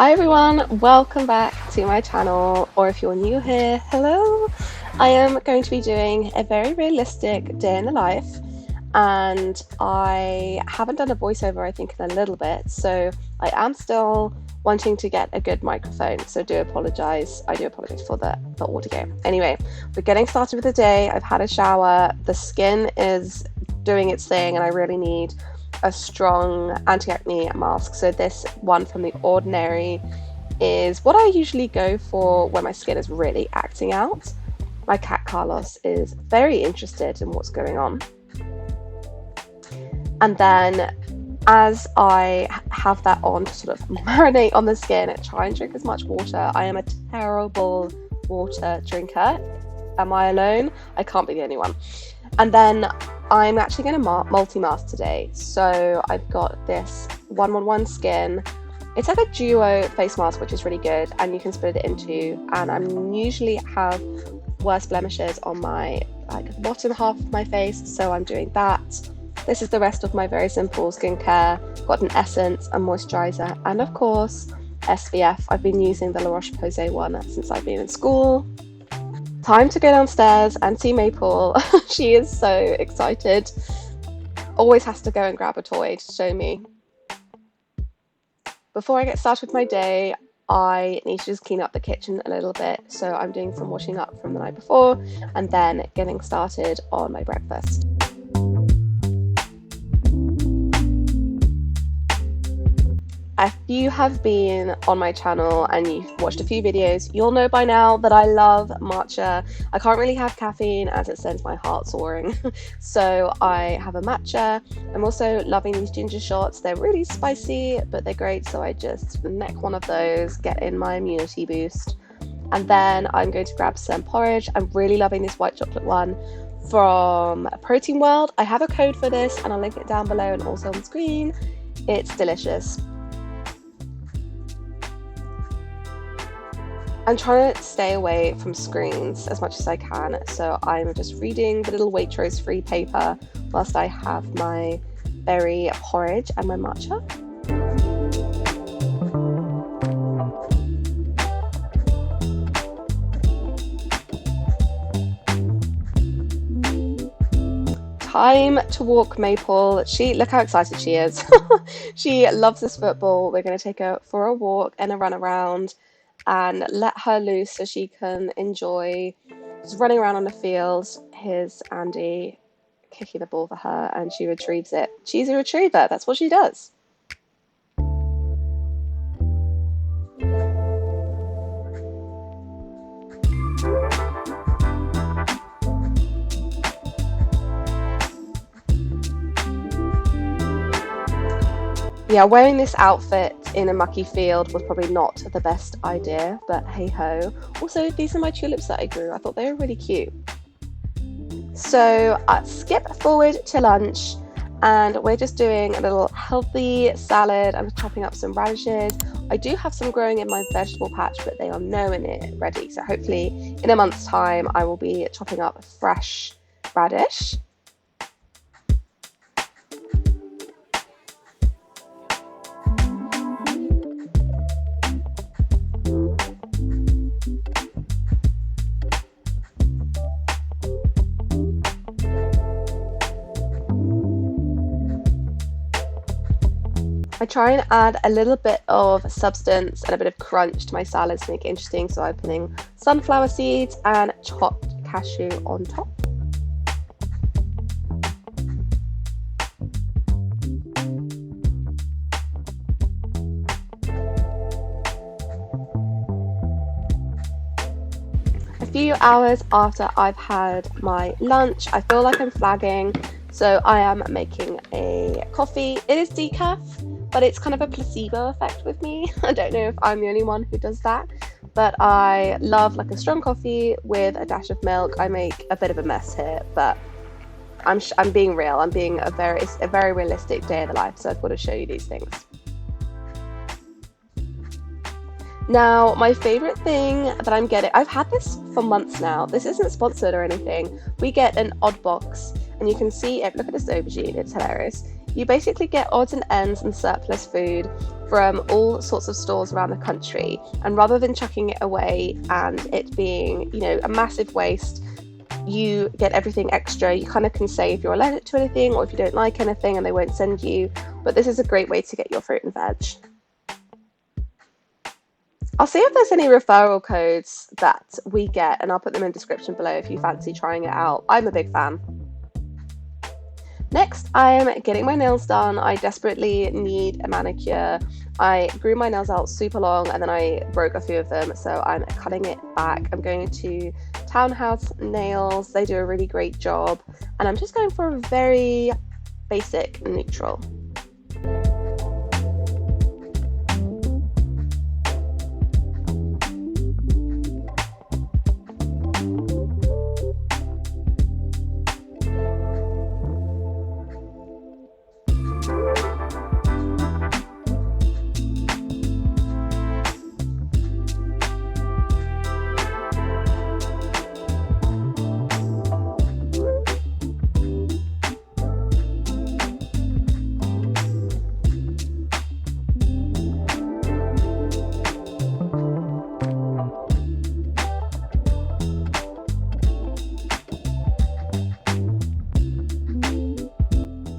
Hi everyone, welcome back to my channel, or if you're new here, hello. I am going to be doing a very realistic day in the life, and I haven't done a voiceover I think in a little bit, so I am still wanting to get a good microphone, so I do apologize for the audio. Anyway, we're getting started with the day. I've had a shower, the skin is doing its thing, and I really need a strong anti-acne mask. So this one from The Ordinary is what I usually go for when my skin is really acting out. My cat Carlos is very interested in what's going on. And then as I have that on to sort of marinate on the skin, try and drink as much water. I am a terrible water drinker. Am I alone? I can't be the only one. And then I'm actually going to multi-mask today. So I've got this 111 Skin. It's like a duo face mask, which is really good, and you can split it into. And I usually have worse blemishes on my bottom half of my face, so I'm doing that. This is the rest of my very simple skincare. Got an essence, a moisturizer, and of course SPF. I've been using the La Roche-Posay one since I've been in school. Time to go downstairs and see Maple. She is so excited. Always has to go and grab a toy to show me. Before I get started with my day, I need to just clean up the kitchen a little bit. So I'm doing some washing up from the night before and then getting started on my breakfast. If you have been on my channel and you've watched a few videos, you'll know by now that I love matcha. I can't really have caffeine as it sends my heart soaring. So I have a matcha. I'm also loving these ginger shots. They're really spicy, but they're great. So I just neck one of those, get in my immunity boost. And then I'm going to grab some porridge. I'm really loving this white chocolate one from Protein World. I have a code for this and I'll link it down below and also on screen. It's delicious. I'm trying to stay away from screens as much as I can, so I'm just reading the little Waitrose free paper whilst I have my berry porridge and my matcha. Time to walk Maple. Look how excited she is. She loves this football. We're going to take her for a walk and a run around and let her loose so she can enjoy just running around on the field. Here's Andy kicking the ball for her and she retrieves it. She's a retriever, that's what she does. Yeah, wearing this outfit in a mucky field was probably not the best idea, but hey ho. Also, these are my tulips that I grew. I thought they were really cute. So skip forward to lunch and we're just doing a little healthy salad. I'm chopping up some radishes. I do have some growing in my vegetable patch, but they are nowhere near ready. So hopefully in a month's time, I will be chopping up fresh radish. I try and add a little bit of substance and a bit of crunch to my salads to make it interesting, so I'm putting sunflower seeds and chopped cashew on top. A few hours after I've had my lunch, I feel like I'm flagging, so I am making a coffee. It is decaf, but it's kind of a placebo effect with me. I don't know if I'm the only one who does that, but I love like a strong coffee with a dash of milk. I make a bit of a mess here, but I'm being real. I'm being a very realistic day in the life, so I've got to show you these things. Now, my favorite thing that I'm getting, I've had this for months now. This isn't sponsored or anything. We get an Oddbox, and you can see it. Look at this aubergine, it's hilarious. You basically get odds and ends and surplus food from all sorts of stores around the country. And rather than chucking it away and it being, a massive waste, you get everything extra. You kind of can say if you're allergic to anything or if you don't like anything and they won't send you. But this is a great way to get your fruit and veg. I'll see if there's any referral codes that we get, and I'll put them in the description below if you fancy trying it out. I'm a big fan. Next, I'm getting my nails done. I desperately need a manicure. I grew my nails out super long and then I broke a few of them, so I'm cutting it back. I'm going to Townhouse Nails. They do a really great job, and I'm just going for a very basic neutral.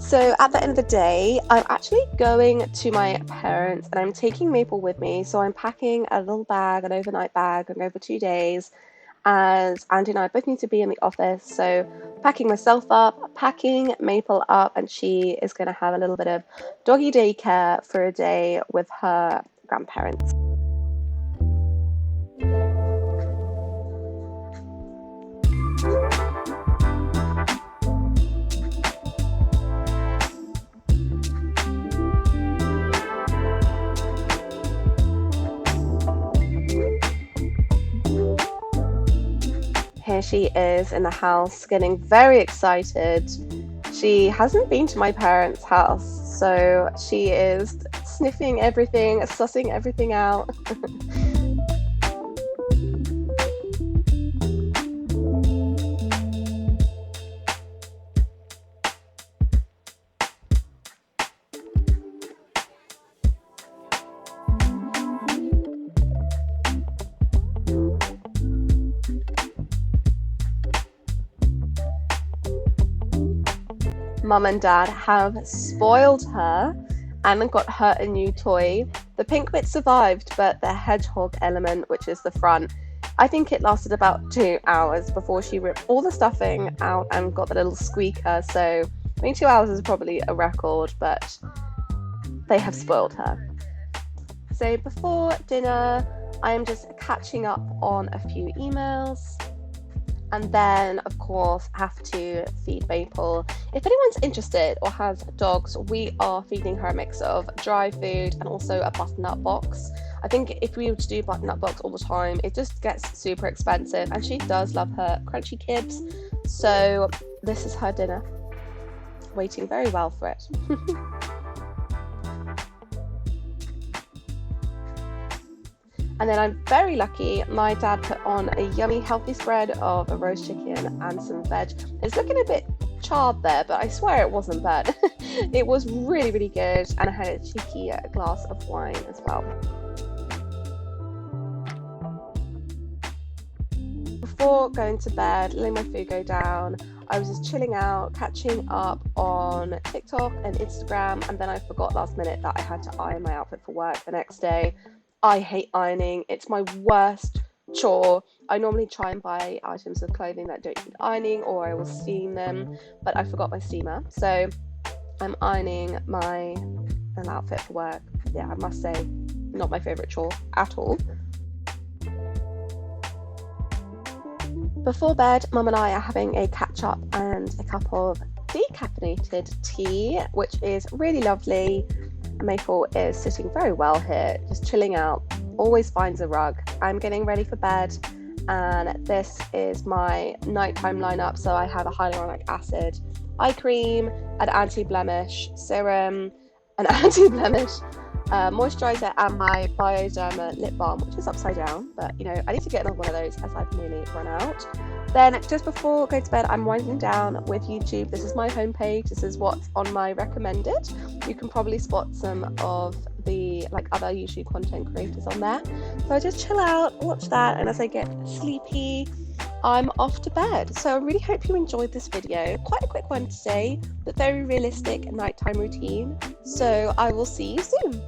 So at the end of the day, I'm actually going to my parents and I'm taking Maple with me. So I'm packing a little bag, an overnight bag, and over 2 days. As Andy and I both need to be in the office. So packing myself up, packing Maple up, and she is going to have a little bit of doggy daycare for a day with her grandparents. Here she is in the house, getting very excited. She hasn't been to my parents' house, so she is sniffing everything, sussing everything out. Mum and Dad have spoiled her and got her a new toy. The pink bit survived, but the hedgehog element, which is the front, I think it lasted about 2 hours before she ripped all the stuffing out and got the little squeaker. So, 2 hours is probably a record, but they have spoiled her. So before dinner, I am just catching up on a few emails. And then, of course, have to feed Maple. If anyone's interested or has dogs, we are feeding her a mix of dry food and also a butternut box. I think if we were to do butternut box all the time, it just gets super expensive, and she does love her crunchy kibs. So this is her dinner. Waiting very well for it. And then I'm very lucky, my dad put on a yummy healthy spread of a roast chicken and some veg. It's looking a bit charred there, but I swear it wasn't bad. It was really, really good, and I had a cheeky glass of wine as well. Before going to bed, letting my food go down, I was just chilling out, catching up on TikTok and Instagram, and then I forgot last minute that I had to iron my outfit for work the next day. I hate ironing. It's my worst chore. I normally try and buy items of clothing that don't need ironing, or I will steam them, but I forgot my steamer. So I'm ironing my outfit for work. Yeah, I must say, not my favourite chore at all. Before bed, Mum and I are having a catch up and a cup of decaffeinated tea, which is really lovely. Maple is sitting very well here, just chilling out, always finds a rug. I'm getting ready for bed, and this is my nighttime lineup. So I have a hyaluronic acid eye cream, an anti-blemish serum, an anti-blemish moisturizer and my Bioderma lip balm, which is upside down, but you know, I need to get another one of those as I've nearly run out. Then just before going to bed, I'm winding down with YouTube. This is my homepage. This is what's on my recommended. You can probably spot some of the like other YouTube content creators on there. So I just chill out, watch that, and as I get sleepy, I'm off to bed. So I really hope you enjoyed this video. Quite a quick one today, but very realistic nighttime routine. So I will see you soon.